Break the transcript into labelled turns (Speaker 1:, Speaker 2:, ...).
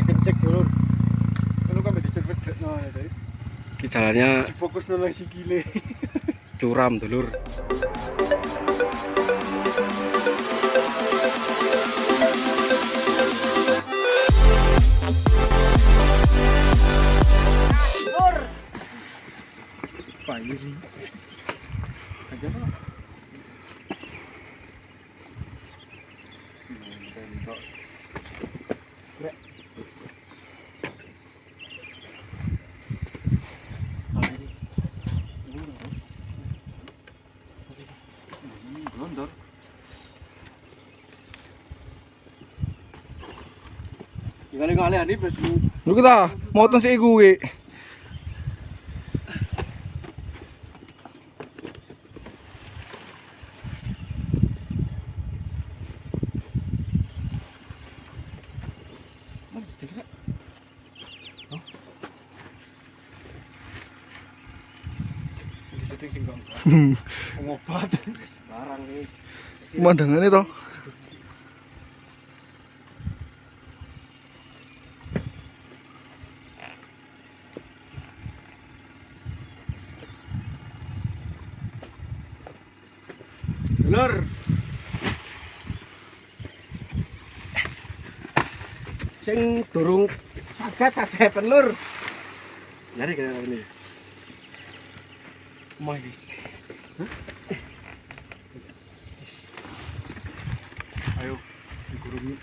Speaker 1: Kencek dulu. Kalau kami dicepet no tadi.
Speaker 2: Ki jalannya
Speaker 1: Fokus nang sikile.
Speaker 2: curam dulur.
Speaker 1: Payu sih. Aja Pak. Gondor. Ngalih-ngalih ani wis
Speaker 3: Lho kita motong sik kuwi.
Speaker 1: ngobat. Barang wis.
Speaker 3: Pemandangannya toh.
Speaker 1: Lur. Sing durung saged kabeh penlur. Nyari kaya ini. Omah wis. Ayo, digurungi.